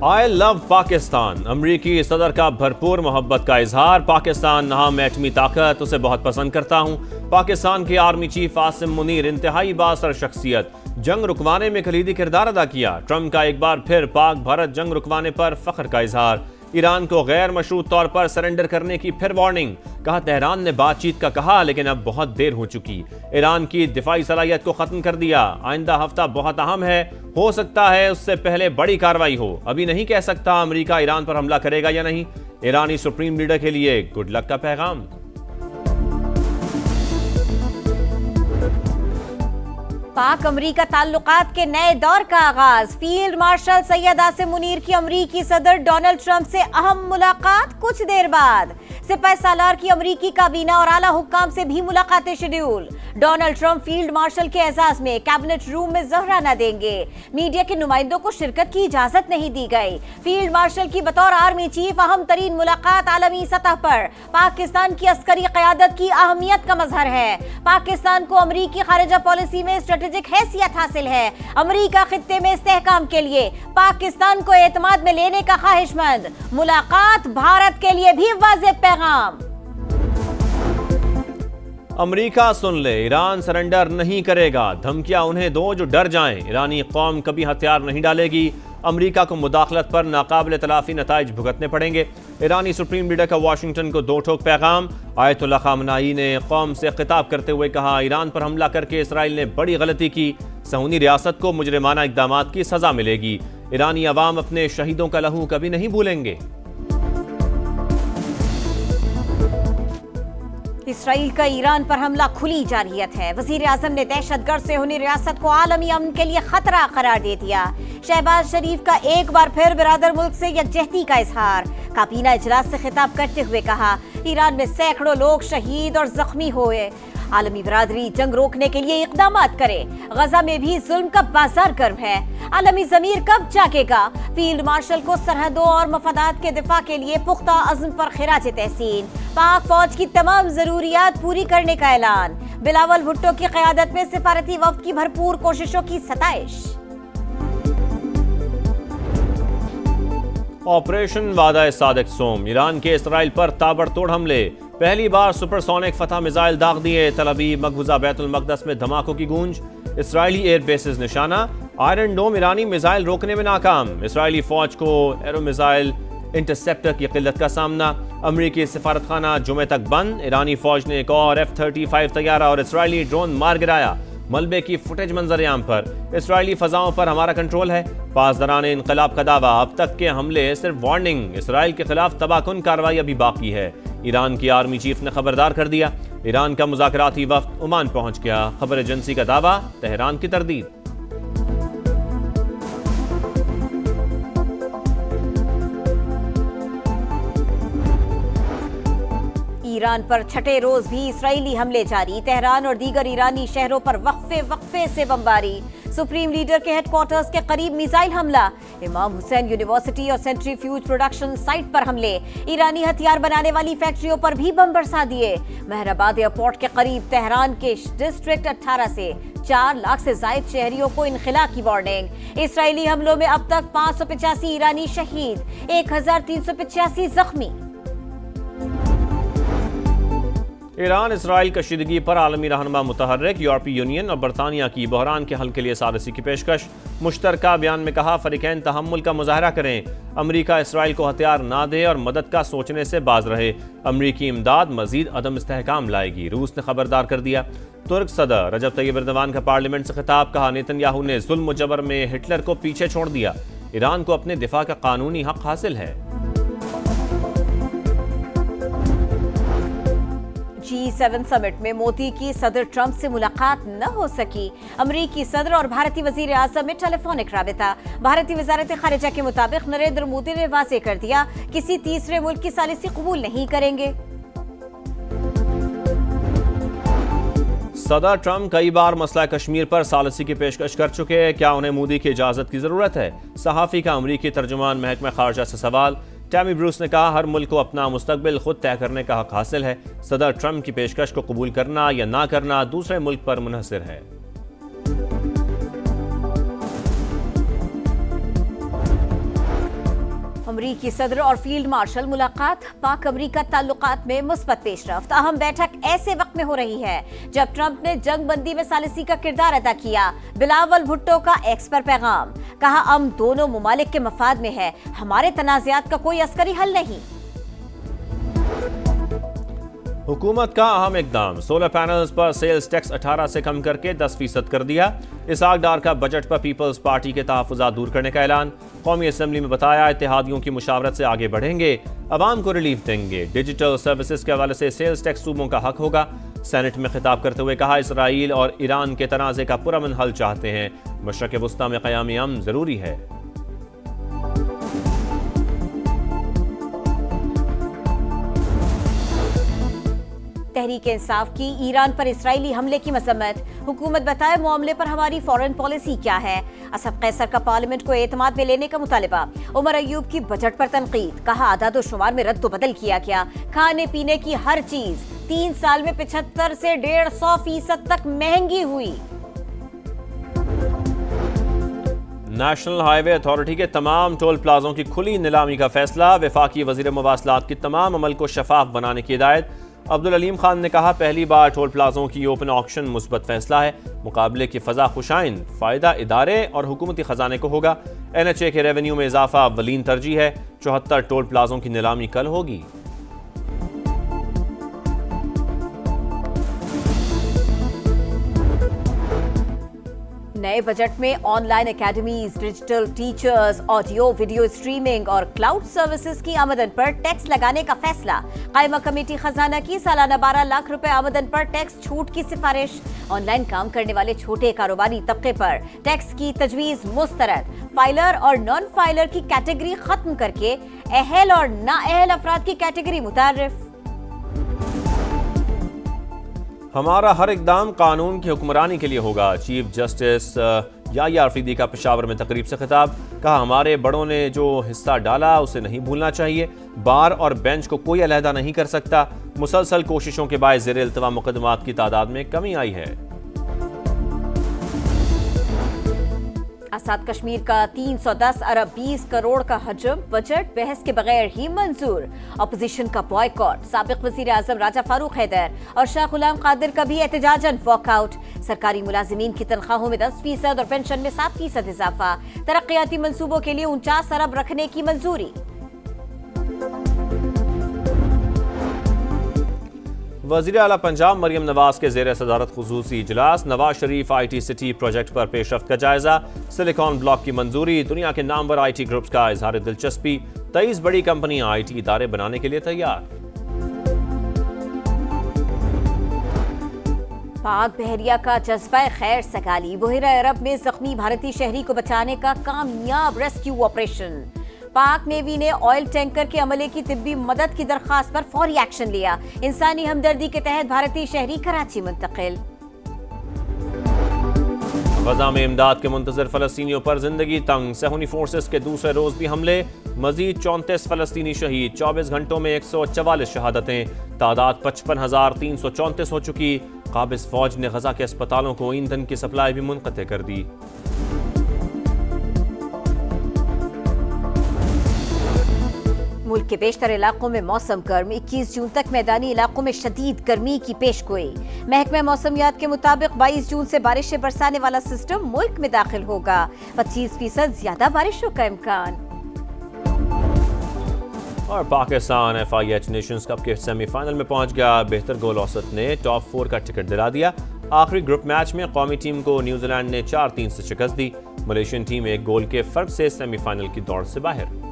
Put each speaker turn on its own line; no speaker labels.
I love Pakistan. अमरीकी सदर का भरपूर मोहब्बत का इजहार। पाकिस्तान नाम एटमी ताकत, उसे बहुत पसंद करता हूँ। पाकिस्तान के आर्मी चीफ आसिम मुनीर इंतहाई बासर शख्सियत, जंग रुकवाने में कलीदी किरदार अदा किया। ट्रंप का एक बार फिर पाक भारत जंग रुकवाने पर फख्र का इजहार। ईरान को गैर मशरूत तौर पर सरेंडर करने की फिर वार्निंग। कहा तेहरान ने बातचीत का कहा लेकिन अब बहुत देर हो चुकी। ईरान की दिफाई सलाहियत को खत्म कर दिया। आइंदा हफ्ता बहुत अहम है, हो सकता है उससे पहले बड़ी कार्रवाई हो। अभी नहीं कह सकता अमेरिका ईरान पर हमला करेगा या नहीं। ईरानी सुप्रीम लीडर के लिए गुड लक का पैगाम।
पाक अमरीका ताल्लुकात के नए दौर का आगाज। फील्ड मार्शल सैयद आसिम मुनीर की अमरीकी सदर डोनाल्ड ट्रंप से अहम मुलाकात कुछ देर बाद। सिपाही सालार की अमरीकी काबीना और आला हुक्काम से भी मुलाकातें schedule. Donald Trump field marshal के एजाज में कैबिनेट रूम में जहरा न देंगे। मीडिया के नुमाइंदों को शिरकत की इजाजत नहीं दी गई। फील्ड मार्शल की बतौर आर्मी चीफ अहम तरीन मुलाकात आलमी सतह पर पाकिस्तान की अस्करी क़यादत की अहमियत का मजहर है। पाकिस्तान को अमरीकी खारिजा पॉलिसी में स्ट्रेटेजिक हैसियत हासिल है। अमरीका खित्ते में इस्तेहकाम के लिए पाकिस्तान को एतमाद में लेने का ख्वाहिशमंद। मुलाकात भारत के लिए भी वाज़ेह पैगाम।
अमरीका सुन ले, ईरान सरेंडर नहीं करेगा। धमकियां उन्हें दो जो डर जाएं। ईरानी कौम कभी हथियार नहीं डालेगी। अमरीका को मुदाखलत पर नाकाबिल तलाफी नताइज भुगतने पड़ेंगे। ईरानी सुप्रीम लीडर का वाशिंगटन को दो ठोक पैगाम। आयतुल्लाह खामनाई ने कौम से खिताब करते हुए कहा ईरान पर हमला करके इसराइल ने बड़ी गलती की। सहूनी रियासत को मुजरिमाना इक़दामात की सजा मिलेगी। ईरानी अवाम अपने शहीदों का लहू कभी नहीं भूलेंगे।
इसराइल का ईरान पर हमला खुली जारहियत है। वजीर आजम ने दहशतगर्द से होनी रियासत को आलमी अमन के लिए खतरा करार दे दिया। शहबाज शरीफ का एक बार फिर बिरादर मुल्क से यकजहती का इजहार। काबीना इजलास से खिताब करते हुए कहा ईरान में सैकड़ों लोग शहीद और जख्मी हुए। आलमी बरादरी जंग रोकने के लिए इक़दामात करे। गजा में भी जुल्म का बाजार गर्म है। आलमी ज़मीर कब जागेगा। फील्ड मार्शल को सरहदों और मफादात के दिफा के लिए पुख्ता अज़्म पर खिराज तहसीन। पाक फौज की तमाम जरूरियात पूरी करने का ऐलान। बिलावल भुट्टो की क़यादत में सिफारती वफ्द की भरपूर कोशिशों की सताइश।
ऑपरेशन वादा सादिक सोम। ईरान के इसराइल पर ताबड़तोड़ हमले। पहली बार सुपरसोनिक फतह मिसाइल दाग दिए। तल अवीव मकबूजा बैतुल मक़दस में धमाकों की गूंज। इसराइली एयर बेसेस निशाना। आयरन डोम ईरानी मिसाइल रोकने में नाकाम। इसराइली फौज को एरो मिसाइल इंटरसेप्टर की किल्लत का सामना। अमरीकी सिफारत खाना जुमे तक बंद। ईरानी फौज ने एक और F-35 तैयारा और इसराइली ड्रोन मार गिराया। मलबे की फुटेज मंजर-ए-आम पर। इसराइली फजाओं पर हमारा कंट्रोल है। पासदारान इनकलाब का दावा। अब तक के हमले सिर्फ वार्निंग। इसराइल के खिलाफ तबाहकुन कार्रवाई अभी बाकी है। ईरान की आर्मी चीफ ने खबरदार कर दिया। ईरान का मुज़ाकराती वफ्द ओमान पहुंच गया। खबर एजेंसी का दावा, तेहरान की तरदीद।
ईरान पर छठे रोज भी इसराइली हमले जारी। तेहरान और दीगर ईरानी शहरों पर वक्फे से बमबारी। सुप्रीम लीडर के हेडक्वार्टर्स के करीब मिसाइल हमला। इमाम हुसैन यूनिवर्सिटी और सेंट्रीफ्यूज प्रोडक्शन साइट पर हमले। ईरानी हथियार बनाने वाली फैक्ट्रियों पर भी बम बरसा दिए। मेहराबाद एयरपोर्ट के करीब तेहरान के डिस्ट्रिक्ट 18 से 4 लाख से जायद शहरियों को इनखला की वार्निंग। इसराइली हमलों में अब तक 585 ईरानी शहीद, 1385 जख्मी।
ईरान इसराइल कशीदगी पर आलमी रहनुमा मुतहर्रिक। यूरोपीय यूनियन और बरतानिया की बहरान के हल के लिए सालिसी की पेशकश। मुश्तरका बयान में कहा फरीकैन तहम्मुल का मुजाहरा करें। अमरीका इसराइल को हथियार ना दे और मदद का सोचने से बाज रहे। अमरीकी इमदाद मजीद अदम इस्तेहकाम लाएगी। रूस ने खबरदार कर दिया। तुर्क सदर रजब तैयब एर्दोगान का पार्लियामेंट से खिताब। कहा नेतन्याहू ने जुल्म जबर में हिटलर को पीछे छोड़ दिया। ईरान को अपने दिफा का कानूनी हक हासिल है।
G7 समिट में मोदी की सदर ट्रंप से मुलाकात न हो सकी। अमरीकी सदर और भारतीय वजीर आजम में टेलीफोनिक राबिता। भारतीय वजारत खारिजा के मुताबिक नरेंद्र मोदी ने वाज़ेह कर दिया किसी तीसरे मुल्क की सालिसी कबूल नहीं करेंगे।
सदर ट्रंप कई बार मसला कश्मीर पर सालिसी की पेशकश कर चुके हैं। क्या उन्हें मोदी की इजाजत की जरूरत है। सहाफ़ी का अमरीकी तर्जुमान महकमा खारजा से सवाल। टैमी ब्रूस ने कहा हर मुल्क को अपना मुस्तकबिल खुद तय करने का हक हासिल है। सदर ट्रंप की पेशकश को कबूल करना या ना करना दूसरे मुल्क पर मुनहसर है।
अमरीकी सदर और फील्ड मार्शल मुलाकात, पाक अमरीका ताल्लुकात में मुस्बत पेशरफ्त। अहम बैठक ऐसे वक्त में हो रही है जब ट्रंप ने जंग बंदी में सालिसी का किरदार अदा किया। बिलावल भुट्टो का एक्स पर पैगाम, कहा हम दोनों मुमालिक के मफाद में है, हमारे तनाज़ात का कोई अस्करी हल नहीं।
हुकूमत का अहम इकदाम, सोलर पैनल्स पर सेल्स टैक्स 18 से कम करके 10% कर दिया। इसहाक डार का बजट पर पीपल्स पार्टी के तहफ़्फ़ुज़ात दूर करने का ऐलान। कौमी असम्बली में बताया इत्तेहादियों की मुशावरत से आगे बढ़ेंगे, अवाम को रिलीफ देंगे। डिजिटल सर्विसेज के हवाले से सेल्स टैक्स सूबों का हक होगा। सेनेट में खिताब करते हुए कहा इसराइल और ईरान के तनाज़े का पुरअमन हल चाहते हैं, मशरक़ वुस्ता में क़याम अमन ज़रूरी है।
तहरीक इंसाफ की ईरान पर इसराइली हमले की मजम्मत, हुकूमत बताए मामले पर हमारी फॉरेन पॉलिसी क्या है। असद कैसर का पार्लियामेंट को एतमाद में लेने का मुतालिबा। उमर अयूब की बजट पर तनकीद, कहा आदाद शुमार में रद्द बदल किया गया। खाने पीने की हर चीज 3 साल में 75 से 150% तक महंगी हुई।
नेशनल हाईवे अथॉरिटी के तमाम टोल प्लाजों की खुली नीलामी का फैसला। वफाकी वजीर मवासलात की तमाम अमल को शफाफ बनाने की हिदायत। अब्दुल अलीम खान ने कहा पहली बार टोल प्लाजों की ओपन ऑक्शन मुस्बत फैसला है। मुकाबले की फजा खुशाइन, फायदा इदारे और हुकूमती खजाने को होगा। NHA के रेवेन्यू में इजाफा अव्वलीन तरजीह है। 74 टोल प्लाजों की नीलामी कल होगी।
नए बजट में online academies, digital teachers, audio video streaming और क्लाउड सर्विसेज की आमदन पर टैक्स लगाने का फैसला। कायमा कमेटी खजाना की सालाना 12 लाख रुपए आमदन पर टैक्स छूट की सिफारिश। ऑनलाइन काम करने वाले छोटे कारोबारी तबके पर टैक्स की तजवीज मुस्तरद। फाइलर और नॉन फाइलर की कैटेगरी खत्म करके अहल और नाअहल अफराद की कैटेगरी मुतारिफ।
हमारा हर इकदाम कानून की हुक्मरानी के लिए होगा। चीफ जस्टिस याहिया अफरीदी का पेशावर में तकरीब से खिताब, कहा हमारे बड़ों ने जो हिस्सा डाला उसे नहीं भूलना चाहिए। बार और बेंच को कोई अलहदा नहीं कर सकता। मुसलसल कोशिशों के बायस ज़ेर इल्तवा मुकदमात की तादाद में कमी आई है।
आजाद कश्मीर का 310 अरब 20 करोड़ का हजम बजट बहस के बगैर ही मंजूर। अपोजिशन का बॉयकॉट। साबिक वजीर आजम राजा फारूक हैदर और शाह गुलाम कादिर का भी एहतजाजन वॉकआउट। सरकारी मुलाजिमीन की तनख्वाहों में 10% और पेंशन में 7% इजाफा। तरक्याती मंसूबों के लिए 49 अरब रखने की मंजूरी।
वज़ीर आला पंजाब मरियम नवाज के ज़ेर सदारत खुसूसी इजलास। Nawaz Sharif IT city project पर पेशरफ्त का जायजा। सिलिकॉन ब्लॉक की मंजूरी। दुनिया के नामवर IT ग्रुप्स का इजहार दिलचस्पी। 23 बड़ी कंपनियां IT इदारे बनाने के लिए तैयार।
पाक बहरिया का जज्बा खैर सगाली। बहरा अरब में जख्मी भारतीय शहरी को बचाने का कामयाब रेस्क्यू ऑपरेशन। पाक नेवी ने ऑयल टैंकर के अमले की तिब्बी मदद की दरखास्त पर फौरी एक्शन लिया। इंसानी हमदर्दी के तहत भारतीय शहरी कराची मुंतकिल।
गजा में इमदाद के मुंतजर फलस्तीनियों पर जिंदगी तंग। सहूनी फोर्सेस के दूसरे रोज भी हमले। मजीद 34 फलस्तीनी शहीद। 24 घंटों में 144 शहादतें। तादाद 55,334 हो चुकी। काबिज फौज ने गजा के अस्पतालों को ईंधन की सप्लाई भी मुनक़ते कर दी।
मुल्क के बेशतर इलाकों में मौसम गर्म। 21 जून तक मैदानी इलाकों में शदीद गर्मी की पेशगोई। महकमा मौसमियात के मुताबिक 22 जून से बारिशें बरसाने वाला सिस्टम मुल्क में दाखिल होगा। 25% ज्यादा बारिशों का इम्कान।
और पाकिस्तान FIH नेशंस कप के सेमीफाइनल में पहुंच गया। बेहतर गोल औसत ने टॉप 4 का टिकट दिला दिया। आखिरी ग्रुप मैच में कौमी टीम को न्यूजीलैंड ने 4-3 से शिकस्त दी। मलेशियन टीम 1 गोल के फर्क से सेमीफाइनल की दौड़ से बाहर।